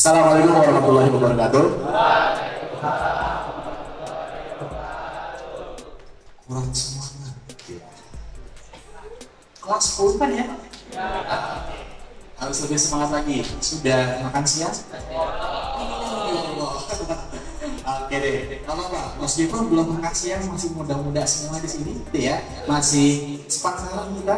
Assalamualaikum warahmatullahi wabarakatuh. Kurang semangat. Kelas 10 kan ya? Harus lebih semangat lagi. Sudah makan siang? Oke deh, nggak apa-apa. Meskipun belum makan siang, masih muda-muda semua di sini, gitu ya. Masih sepantaran kita.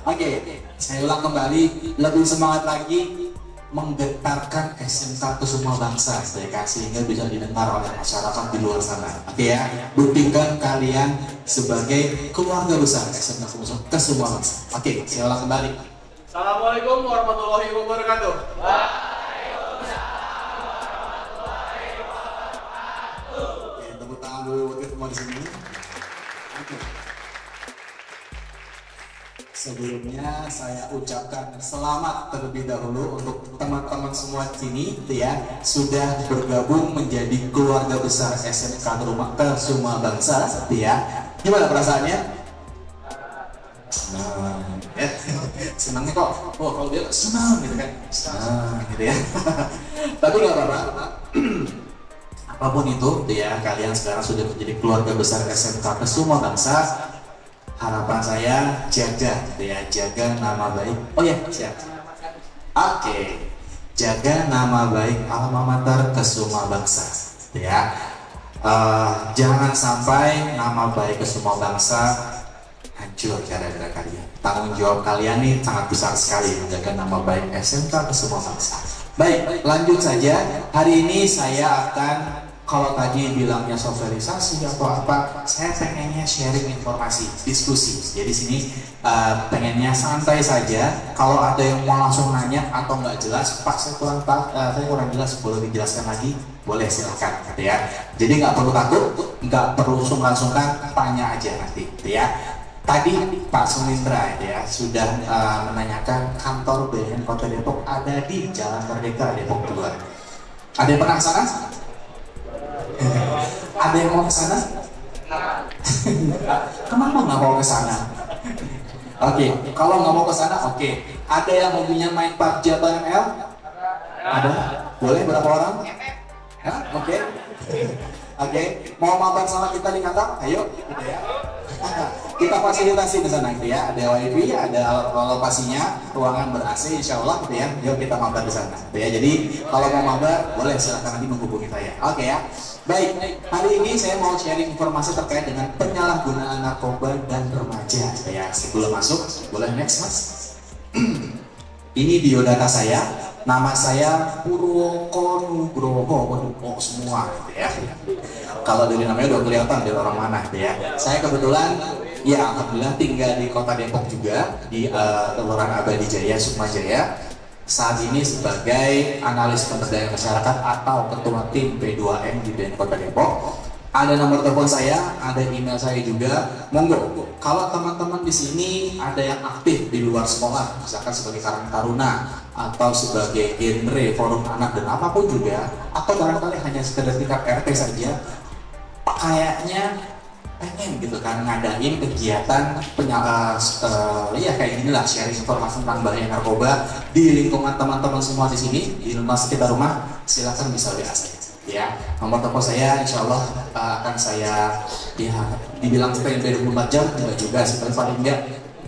Oke, saya ulang kembali, lebih semangat lagi, menggetarkan SMK ke semua bangsa, sehingga bisa didengar oleh masyarakat di luar sana. Oke ya, buktikan kalian sebagai keluarga besar SMK ke semua bangsa. Oke, saya ulang kembali. Assalamualaikum warahmatullahi wabarakatuh. Tepuk tangan dulu buat semua di sini. Oke. Sebelumnya saya ucapkan selamat terlebih dahulu untuk teman-teman semua di sini, ya, sudah bergabung menjadi keluarga besar SMK ke semua bangsa, ya. Gimana perasaannya? Senang, ya. Senangnya kok. Oh, kalau dia senang gitu kan, senang gitu ya. Tapi nggak apa-apa. Apapun itu, ya, kalian sekarang sudah menjadi keluarga besar SMK ke semua bangsa. Harapan saya jaga, ya, jaga nama baik. Oh ya, siap. Oke, jaga nama baik alma mater ke semua bangsa, ya. Jangan sampai nama baik ke semua bangsa hancur gara-gara kalian. Tanggung jawab kalian nih sangat besar sekali menjaga nama baik SMK ke semua bangsa. Baik, lanjut saja. Hari ini saya akan, kalau tadi bilangnya sosialisasi atau apa, saya pengennya sharing informasi, diskusi. Jadi sini pengennya santai saja. Kalau ada yang mau langsung nanya atau nggak jelas, Pak saya kurang jelas, boleh dijelaskan lagi, boleh silakan, gitu ya. Jadi nggak perlu takut, nggak perlu sungkan-sungkan, tanya aja nanti, gitu ya. Tadi Pak Sumindra, ya, sudah menanyakan kantor BNN Kota Depok ada di Jalan Merdeka Depok 2. Ada yang penasaran? Ada yang mau ke sana? Kenapa nggak mau ke sana? Oke, kalau nggak mau ke sana, oke. Ada yang hobinya main PUBG atau ML? Ada? Boleh berapa orang? Oke. Oke, mau mabar sama kita di kantor? Ayo, gitu ya. Kita fasilitasi di sana, gitu ya. Ada wifi, ada lokasinya, ruangan ber-AC, insya Allah, gitu ya. Yuk kita mabar di sana, gitu ya. Jadi kalau mau mabar, boleh silakan nanti menghubungi saya. Oke ya. Baik, hari ini saya mau sharing informasi terkait dengan penyalahgunaan narkoba dan remaja, gitu ya. Sebelum masuk, boleh next mas. Ini biodata saya. Nama saya Purwoko Nugroho, semua, gitu ya. Kalau dari namanya udah kelihatan dari orang mana, gitu ya. Saya kebetulan, ya alhamdulillah tinggal di Kota Depok juga, di Kelurahan Abadi Jaya, Sukma Jaya. Saat ini sebagai analis pemberdayaan masyarakat atau ketua tim P2M di BNN Kota Depok. Ada nomor telepon saya, ada email saya juga. Monggo, kalau teman-teman di sini ada yang aktif di luar sekolah, misalkan sebagai Karang Taruna atau sebagai genre forum anak dan apapun juga, atau barangkali hanya sekedar tingkat RT saja, kayaknya pengen gitu kan ngadain kegiatan ya kayak ginilah, sharing informasi tentang bahaya narkoba di lingkungan teman-teman semua di sini, di rumah sekitar rumah, silakan bisa WA saya. Ya, nomor telepon saya insya Allah akan saya, ya, dibilang standby 24 jam enggak juga, sebenarnya paling enggak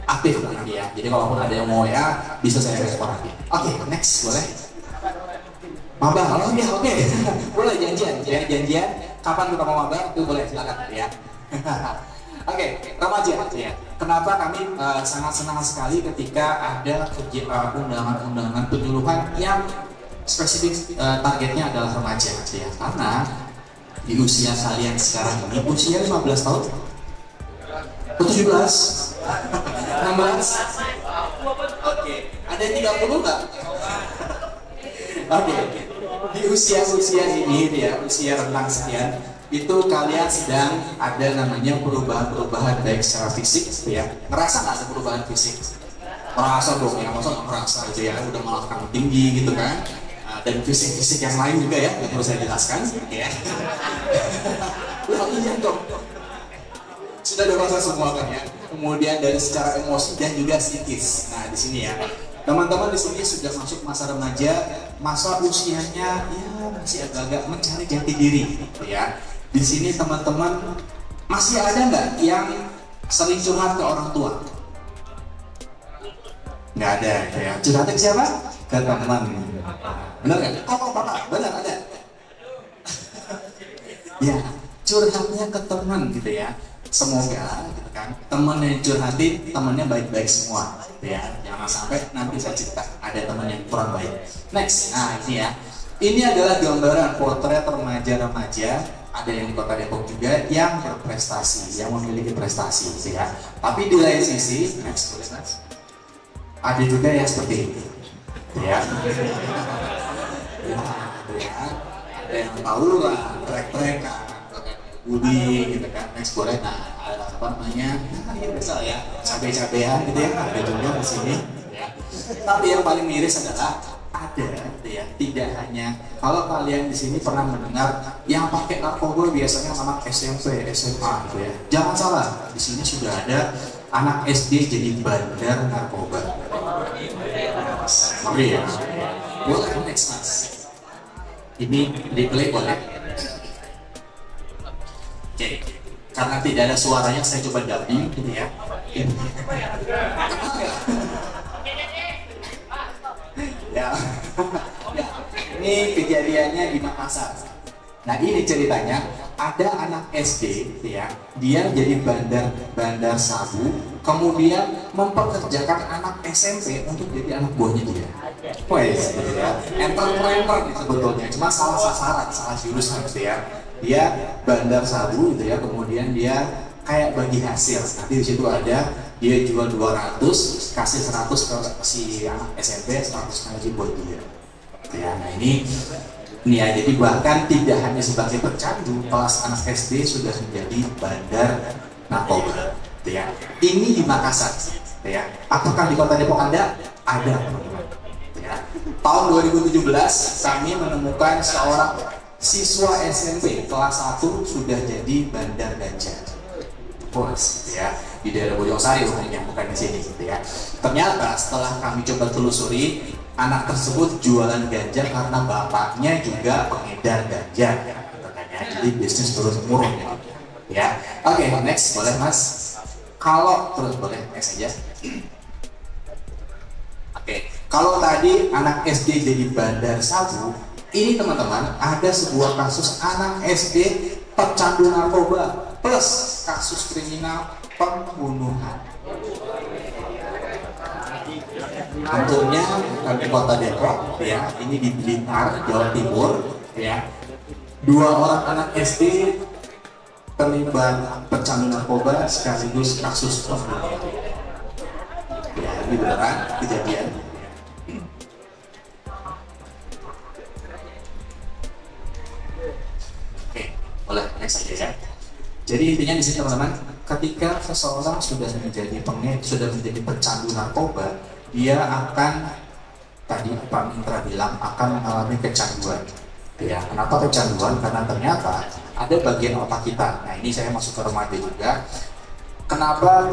aktif nanti ya. Jadi kalaupun ada yang mau WA bisa saya respon lagi. Oke, next boleh. Mabar, oke. Boleh janjian, ya, janjian. Kapan kita mau mabar itu boleh, silakan ya. Oke, remaja ya. Kenapa kami sangat senang sekali ketika ada undangan-undangan penyuluhan yang spesifik targetnya adalah remaja, ya. Karena di usia kalian sekarang ini, usia 15 tahun, 17, 16, oke, ada yang 30 nggak? Oke, di usia-usia ini, ya, usia rentang sekian, itu kalian sedang ada namanya perubahan-perubahan baik secara fisik, ya. Ngerasa nggak ada perubahan fisik? Merasa dong, ya, masa nggak merasa aja ya, udah malah kan tinggi gitu kan. Dan fisik-fisik yang lain juga ya, yang perlu saya jelaskan, ya. Iya dong, sudah dewasa semua kan ya. Kemudian dari secara emosi dan juga psikis. Nah di sini ya, Teman-teman di sini sudah masuk masa remaja, masa usianya ya masih agak-agak mencari jati diri, gitu ya. Di sini teman-teman masih ada nggak yang sering curhat ke orang tua? Nggak ada, ya. Curhatnya ke siapa? Ke teman. Benar nggak? Oh, bapak, benar ada. Ya, curhatnya ke teman, gitu ya. Semoga, gitu kan, teman yang curhatin, temannya baik-baik semua, gitu ya. Jangan sampai nanti saya cerita ada teman yang kurang baik. Next, nah ini ya. Ini adalah gambaran potret remaja-remaja, ada yang di Kota Depok juga yang berprestasi, yang memiliki prestasi, gitu ya. Tapi di lain sisi, next, ada juga yang seperti ini, gitu ya. Ada yang tahu lah, trek-trekan, bully gitu kan, next boleh. Nah, ada apa namanya, misal ya, cabai-cabean gitu ya, ada juga di sini, ya. Tapi yang paling miris adalah ada, gitu ya. Tidak hanya kalau kalian di sini pernah mendengar yang pakai narkoba biasanya anak SMP, SMA, gitu ya. Jangan salah, di sini sudah ada anak SD jadi bandar narkoba. Ngeri ya. Boleh next mas. Ini replay boleh. Oke, karena tidak ada suaranya saya coba dubbing gitu ya. Ya. Ini kejadiannya di Makassar. Nah ini ceritanya, ada anak SD ya, dia jadi bandar sabu, kemudian mempekerjakan anak SMP untuk jadi anak buahnya dia. Wes, gitu ya. Entrepreneur gitu sebetulnya, cuma salah sasaran, salah jurusan gitu ya. Dia bandar sabu gitu ya, kemudian dia kayak bagi hasil. Nanti di situ ada dia jual 200, kasih 100 ke si anak SMP, 100 lagi buat dia. Ya, nah ini ya, jadi bahkan tidak hanya sebagai pecandu, kelas anak SD sudah menjadi bandar narkoba. Ya. Ini di Makassar. Ya. Apakah di Kota Depok Anda? Ada, teman-teman. Ya. Tahun 2017 kami menemukan seorang siswa SMP kelas 1 sudah jadi bandar ganja. Bos, ya, di daerah Bojongsari bukan di sini, gitu ya. Ternyata setelah kami coba telusuri, anak tersebut jualan ganja karena bapaknya juga pengedar ganja, katanya. Jadi bisnis terus menurun ya. Oke, next boleh mas. Kalau terus boleh next aja. Oke, kalau tadi anak SD jadi bandar sabu, ini teman-teman ada sebuah kasus anak SD pecandu narkoba plus kasus kriminal pembunuhan. Tentunya di Kota Depok ya, ini di Blitar, Jawa Timur ya. 2 orang anak SD terlibat pecandu narkoba sekaligus kasus pembunuhan. Ya, ini beneran kejadian. Oke, boleh next aja ya. Jadi intinya di sini teman-teman, ketika seseorang sudah menjadi pecandu narkoba, dia akan, tadi Pak Mitra bilang, akan mengalami kecanduan. Ya, kenapa kecanduan? Karena ternyata ada bagian otak kita. Nah ini saya masuk ke remaja juga. Kenapa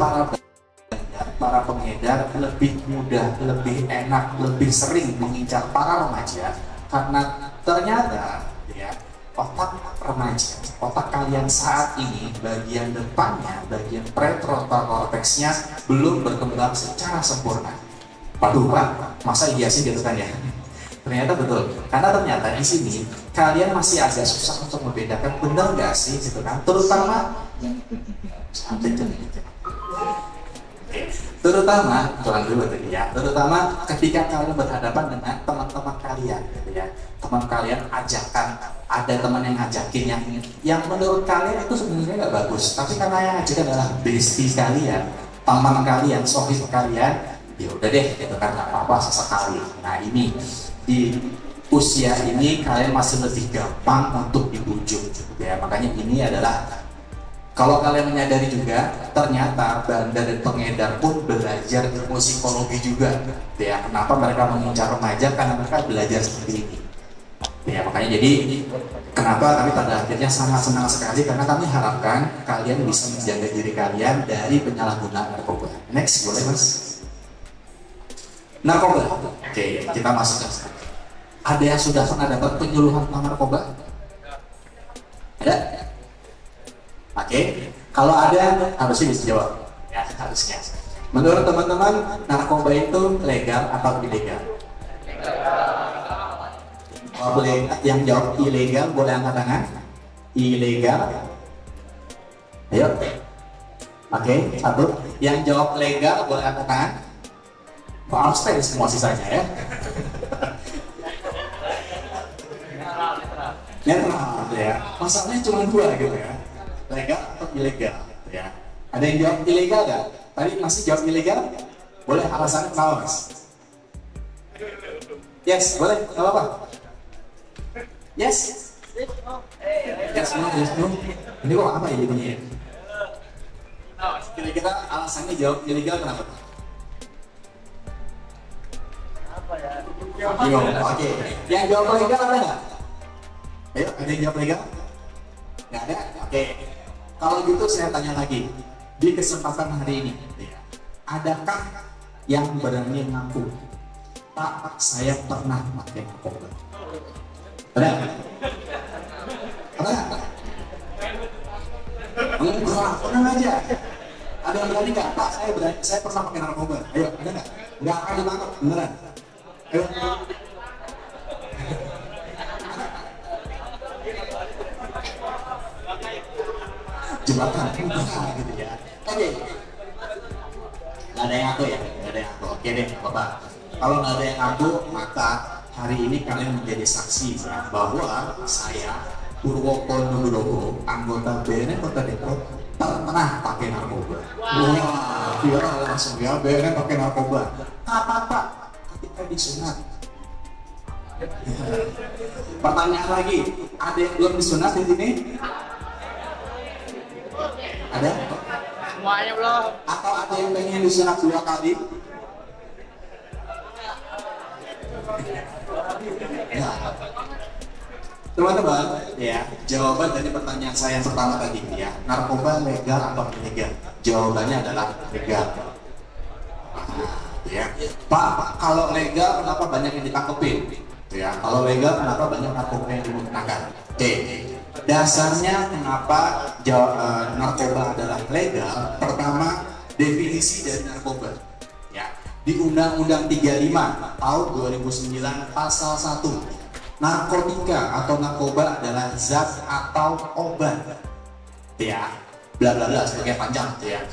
para pengedar lebih mudah, lebih enak, lebih sering mengincar para remaja? Karena ternyata ya, otak remaja, otak kalian saat ini, bagian depannya, bagian prefrontal cortexnya belum berkembang secara sempurna. Waduh Pak, masa iya sih gitu kan ya? Ternyata betul, karena ternyata di sini kalian masih agak susah untuk membedakan benar nggak sih gitu kan? Terutama ketika kalian berhadapan dengan teman-teman kalian gitu ya. Teman kalian ajakan, ada teman yang ngajakin yang menurut kalian itu sebenarnya nggak bagus, tapi karena yang ngajakin adalah bestie kalian, teman kalian, sohib kalian, ya udah deh gitu kan, nggak apa-apa sesekali. Nah ini di usia ini kalian masih lebih gampang untuk dibujuk ya. Makanya ini adalah, kalau kalian menyadari juga, ternyata bandar dan pengedar pun belajar ilmu psikologi juga ya. Kenapa mereka mengincar remaja? Karena mereka belajar seperti ini ya. Makanya jadi kenapa kami pada akhirnya sangat senang sekali, karena kami harapkan kalian bisa menjaga diri kalian dari penyalahgunaan narkoba. Next boleh mas. Narkoba. Oke, kita masuk ke sana. Ada yang sudah pernah dapat penyuluhan tentang narkoba? Ada? Oke, kalau ada harusnya bisa jawab. Ya, harusnya. Menurut teman-teman, narkoba itu legal atau ilegal? Kalau boleh yang jawab ilegal, boleh angkat tangan. Ilegal. Ayo. Oke, satu. Yang jawab legal, boleh angkat tangan. Kok abstain semua sisanya ya? Netral ya. Masalahnya cuma dua gitu ya. Legal atau ilegal ya. Ada yang jawab ilegal nggak? Tadi masih jawab ilegal? Boleh, alasannya kenapa mas? Yes, boleh, nggak apa-apa. Yes. Yes, no. Ini kok apa ya jadinya ya? Kira-kira alasannya jawab ilegal kenapa? Oke. Yang jawab legal ada nggak? Ayo, ada yang jawab legal? Nggak ada? Oke. Kalau gitu saya tanya lagi. Di kesempatan hari ini, adakah yang berani ngaku, Pak, saya pernah pakai narkoba? Ada? Ada? Enggak, tenang aja. Ada yang berani nggak? Pak, saya pernah pakai narkoba. Ayo, ada nggak? Nggak akan ditangkap, beneran. Ayo. Jebakan, gitu ya. Oke. Nggak ada yang ngaku ya? Nggak ada yang ngaku. Oke deh, Bapak. Kalau nggak ada yang ngaku, maka hari ini kalian menjadi saksi ya, bahwa saya Purwoko Nugroho, anggota BNN Kota Depok, pernah pakai narkoba. Wah, viral langsung ya, BNN pakai narkoba. Kapan Pak? Ketika disunat. Pertanyaan lagi, ada yang belum disunat di sini? Ada? Semuanya belum. Atau ada yang pengen disunat 2 kali? Ya. Teman-teman, ya, jawaban dari pertanyaan saya yang pertama tadi ya, narkoba legal atau ilegal? Jawabannya adalah legal. Ya, Pak, kalau legal kenapa banyak yang ditangkepin? Ya, kalau legal kenapa banyak narkoba yang dimusnahkan? Oke, dasarnya kenapa narkoba adalah legal? Pertama, definisi dari narkoba. Ya, di Undang-Undang 35 tahun 2009 pasal 1. Narkotika atau narkoba adalah zat atau obat, ya, bla bla bla, sebagai panjang, ya.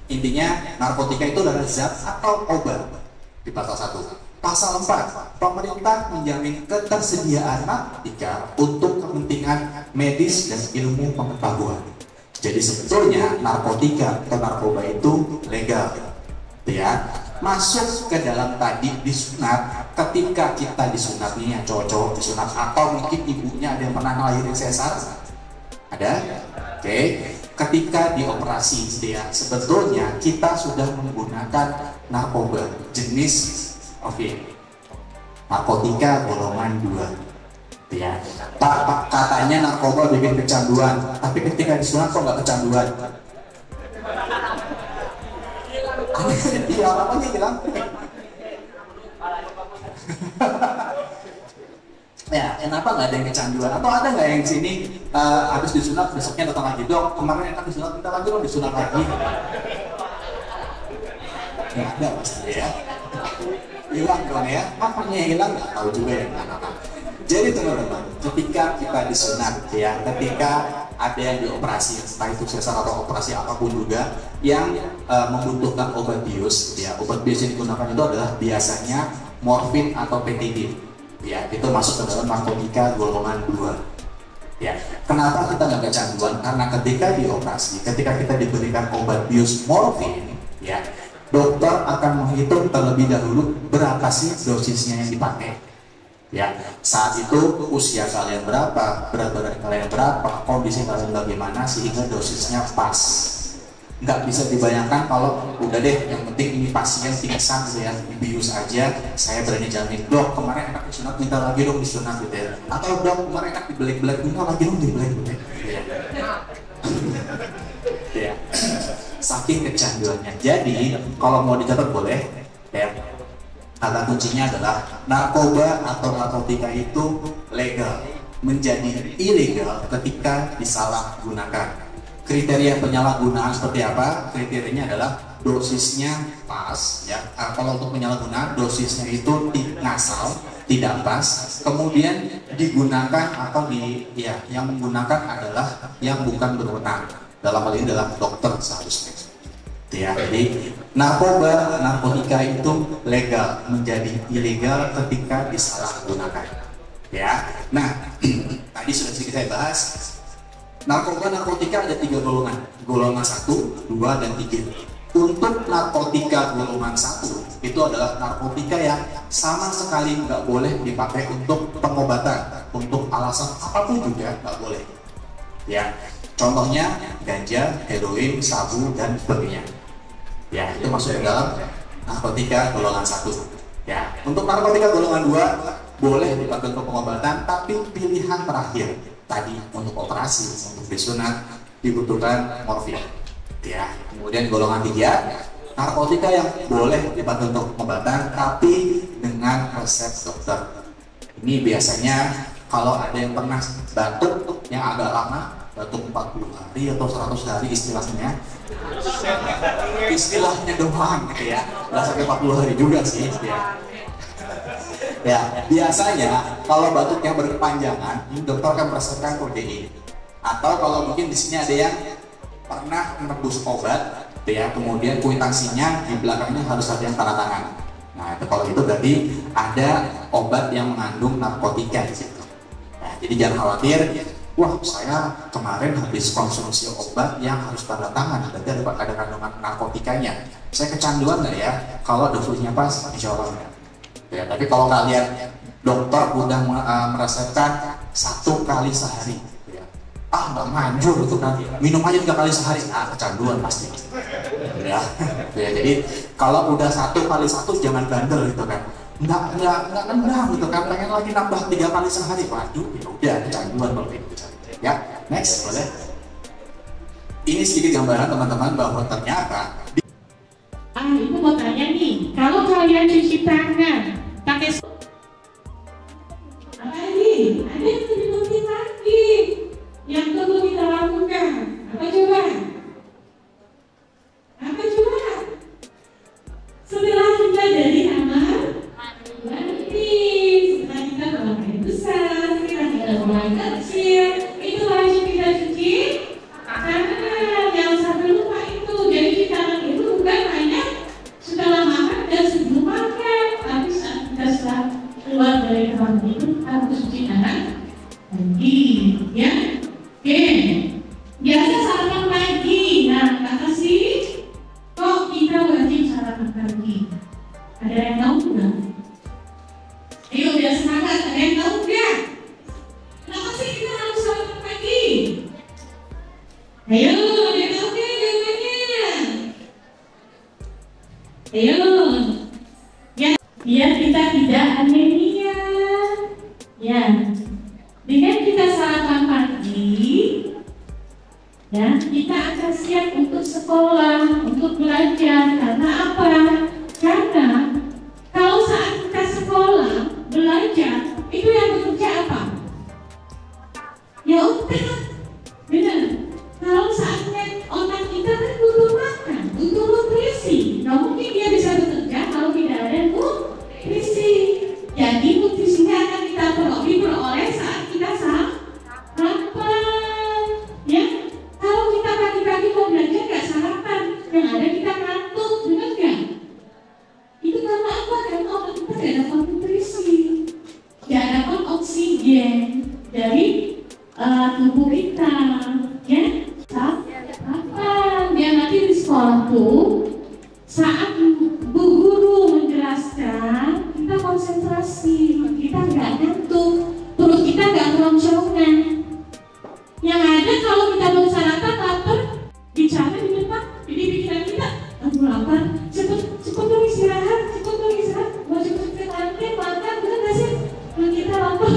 Intinya narkotika itu adalah zat atau obat di pasal 1. Pasal 4, pemerintah menjamin ketersediaan narkotika untuk kepentingan medis dan ilmu pengetahuan. Jadi sebetulnya narkotika atau narkoba itu legal, ya. Masuk ke dalam tadi disunat. Ketika kita disunat nih, yang cowok-cowok disunat, atau mungkin ibunya ada yang pernah ngelahirin sesar, ada? Oke. Ketika dioperasi, ya, sebetulnya kita sudah menggunakan narkoba jenis narkotika golongan 2, ya. Pak, katanya narkoba bikin kecanduan, tapi ketika disunat kok nggak kecanduan? Iya, apa nih bilang? Ya, kenapa nggak ada yang kecanduan? Atau ada nggak yang sini habis disunat besoknya datang lagi, dok, kemarin enak disunat, kita lagi dong disunat lagi? Nggak ada pasti ya. Hilang dong ya, apanya hilang nggak tahu juga ya. Jadi teman-teman, ketika kita disunat, ya, ketika ada yang dioperasi, entah itu sesar atau operasi apapun juga yang membutuhkan obat bius, ya, obat bius yang digunakan itu adalah biasanya morfin atau petidin, ya, itu masuk ke dalam narkotika golongan 2. Ya, kenapa kita nggak kecanduan? Karena ketika dioperasi, ketika kita diberikan obat bius morfin, ya, dokter akan menghitung terlebih dahulu berapa sih dosisnya yang dipakai. Ya, saat itu usia kalian berapa, berat badan kalian berapa, kondisi kalian bagaimana sehingga dosisnya pas. Nggak bisa dibayangkan kalau udah deh, yang penting ini pasien pingsan, saya bius aja, saya berani jamin, dok kemarin enak disunat, minta lagi dong disunat gitu ya. Atau dok kemarin enak dibelek-belek, minta lagi dong dibelek gitu ya. Ya. Saking kecanduannya. Jadi kalau mau dicatat boleh, ya. Kata kuncinya adalah narkoba atau narkotika itu legal, menjadi ilegal ketika disalahgunakan. Kriteria penyalahgunaan seperti apa? Kriterianya adalah dosisnya pas, ya. Kalau untuk penyalahgunaan dosisnya itu ngasal, tidak pas, kemudian digunakan atau yang menggunakan adalah yang bukan berwenang. Dalam hal ini adalah dokter seharusnya. Ya, jadi narkotika itu legal, menjadi ilegal ketika disalahgunakan. Ya, nah tadi sudah sedikit saya bahas. Narkotika ada 3 golongan, golongan 1, 2, dan 3. Untuk narkotika golongan 1 itu adalah narkotika yang sama sekali nggak boleh dipakai untuk pengobatan, untuk alasan apapun juga nggak boleh. Ya, contohnya ganja, heroin, sabu, dan sebagainya. Ya, itu masuk ke dalam narkotika golongan 1. Ya, untuk narkotika golongan 2 boleh dipakai untuk pengobatan, tapi pilihan terakhir tadi untuk operasi, untuk disunat dibutuhkan morfin. Ya, kemudian golongan 3 narkotika yang boleh dipakai untuk pengobatan, tapi dengan resep dokter. Ini biasanya kalau ada yang pernah batuk yang agak lama, batuk 40 hari atau 100 hari istilahnya doang gitu ya, nggak sampai 40 hari juga sih ya. Ya, biasanya kalau batuk yang berkepanjangan, dokter akan meresepkan kodein. Atau kalau mungkin di sini ada yang pernah menebus obat, ya, kemudian kwitansinya di belakangnya harus ada yang tanda tangan. Nah, kalau itu berarti ada obat yang mengandung narkotika di situ. Nah, jadi jangan khawatir. Wah, saya kemarin habis konsumsi obat yang harus tanda tangan, berarti ada kandungan narkotikanya. Saya kecanduan nggak ya? Kalau dosisnya pas, insya Allah enggak. Ya, tapi kalau kalian dokter udah meresepkan 1 kali sehari, ya, nggak manjur itu nanti minum aja 3 kali sehari, kecanduan pasti. Ya, ya, jadi kalau udah 1 kali 1 jangan bandel gitu kan. Nggak nendang gitu kan, pengen lagi nambah 3 kali sehari, waduh, ya udah kecanduan kalau itu. Ya, next boleh. Ini sedikit gambaran teman-teman bahwa ternyata Ibu mau tanya nih, kalau kalian cuci tangan pakai apa lagi? Ada yang lebih penting lagi yang perlu kita lakukan. Apa coba? Setelah kita dari kamar mandi, setelah kita buang air besar, setelah kita buang air kecil, itu wajib kita cuci tangan. Jangan sampai lupa itu. Jadi cuci tangan itu bukan hanya setelah makan dan sebelum makan, tapi saat kita setelah keluar dari kamar itu harus cuci tangan lagi, ya. Oke, biasa sarapan pagi. Nah, kata sih, kok kita wajib sarapan pagi? Ada yang tahu nggak? Ayo, biar semangat. Ada yang tahu nggak? Kenapa sih kita harus sarapan pagi? Ayo, ada yang tahu nggak jawabannya? Ayo, ya, biar kita tidak anemia. Ya, dengan kita sarapan pagi, ya, kita akan siap untuk sekolah, untuk belajar. Karena apa? Karena kalau saat kita sekolah, belajar, itu yang bekerja apa? Ya otak, benar. Kalau saatnya otak kita kan butuh makan, butuh nutrisi. Nah, mungkin dia bisa bekerja kalau tidak ada nutrisi. Jadi nutrisinya akan kita diperoleh saat kita sarapan. Ya, kalau kita pagi-pagi mau belajar nggak sarapan, yang ada kita ngantuk, benar nggak? Itu karena apa? Karena otak kita nggak dapat nutrisi, nggak dapat oksigen dari tubuh kita, ya. Sarapan. Biar nanti di sekolah tuh saat bu guru menjelaskan, kita konsentrasi, kita nggak ngantuk, perut kita nggak keroncongan. Yang ada kalau kita belum sarapan, lapar, bicara di depan, jadi pikiran kita, aduh lapar, cepet dong istirahat, mau cepet makan, bener nggak sih? Kalau kita lapar,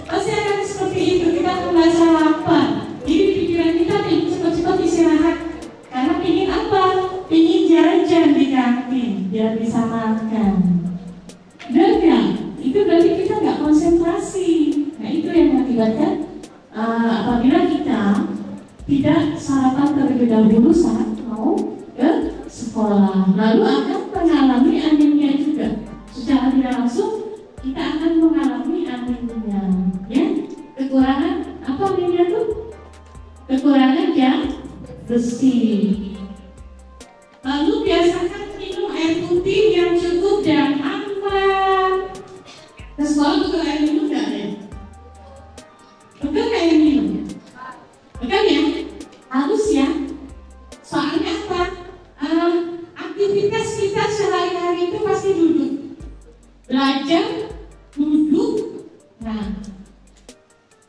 pasti akan seperti itu, kita akan merasa lapar. Jadi mengakibatkan apabila kita tidak sarapan terlebih dahulu saat mau ke sekolah, lalu akan mengalami anemia juga. Secara tidak langsung kita akan mengalami anemia, ya. Kekurangan apa anemia itu? Kekurangan zat besi. Lalu biasakan minum air putih yang cukup dan aman. Ke sekolah butuh air minum nggak deh? Bukan air minum, bukan ya? Halus ya. Soalnya apa? Aktivitas kita sehari-hari itu pasti duduk, belajar, duduk. Nah,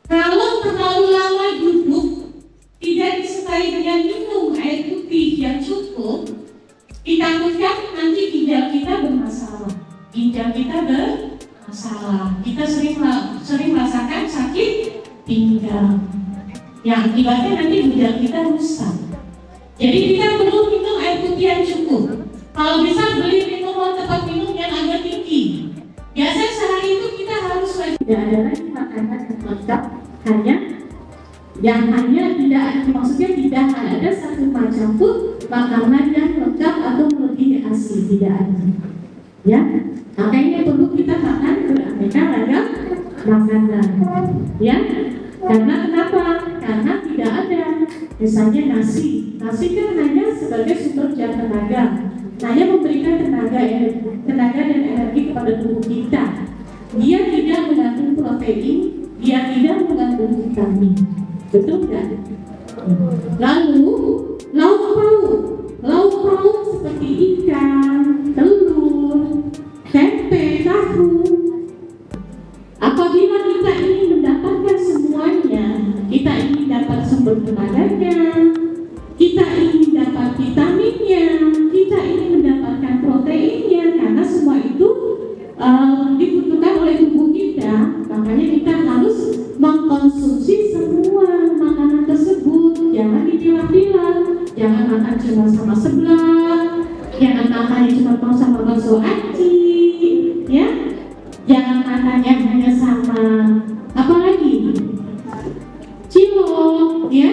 kalau terlalu lama duduk, tidak disertai dengan minum air putih yang cukup, ditakutkan nanti ginjal kita bermasalah. Ginjal kita bermasalah. Kita sering merasakan sakit pinggang, yang akibatnya nanti ginjal kita rusak. Jadi kita perlu minum air putih yang cukup. Kalau bisa beli minuman tempat minum yang agak tinggi. Biasanya sehari itu kita harus tidak ada lagi makanan yang lengkap, hanya tidak ada, maksudnya tidak ada satu macam pun makanan yang lengkap atau melebihi ASI, tidak ada. Ya, makanya perlu kita makan beraneka ragam makanan. Ya, karena kenapa? Karena tidak ada. Misalnya nasi kan hanya sebagai sumber tenaga, hanya memberikan tenaga dan energi kepada tubuh kita. Dia tidak mengandung protein, dia tidak mengandung vitamin, betul nggak? Lalu lauk pauk seperti ikan, telur, tempe, tahu. Apabila kita ingin mendapatkan semuanya, kita ingin dapat sumber tenaganya, kita ingin dapat vitaminnya, kita ingin mendapatkan proteinnya, karena semua itu dibutuhkan oleh tubuh kita. Makanya kita harus mengkonsumsi semua makanan tersebut. Jangan dipilah-pilah, jangan makan cuma sama sebelah, jangan makan cuma sama bakso aci, ya. Jangan makannya hanya sama apalagi cilok, ya.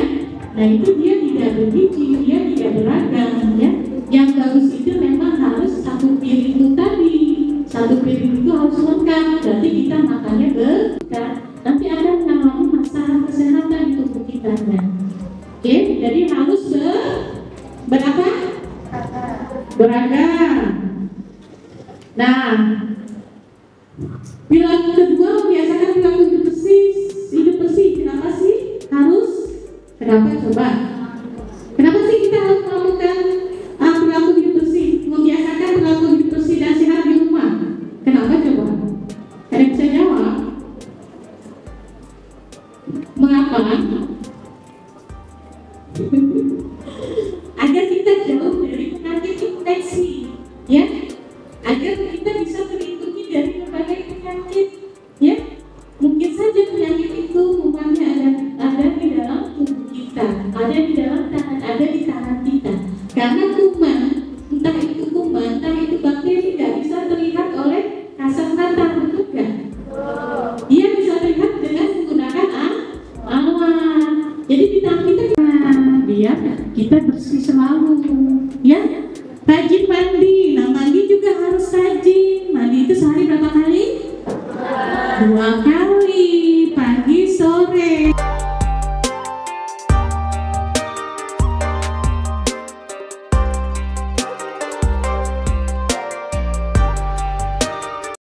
Nah itu dia tidak bergizi, dia tidak beragam, ya. Yang bagus itu memang harus satu piring itu tadi, satu piring itu harus lengkap. Berarti kita makannya beragam. Nanti ada mengalami masalah kesehatan di tubuh kita, ya. Oke, jadi harus berapa? Beragam. Nah, perilaku kedua membiasakan perilaku hidup bersih. Kenapa sih harus? Kenapa coba? Kenapa sih kita harus melakukan perilaku hidup bersih? Membiasakan perilaku hidup bersih dan sehat di rumah. Kenapa coba? Ada bisa jawab? Mengapa?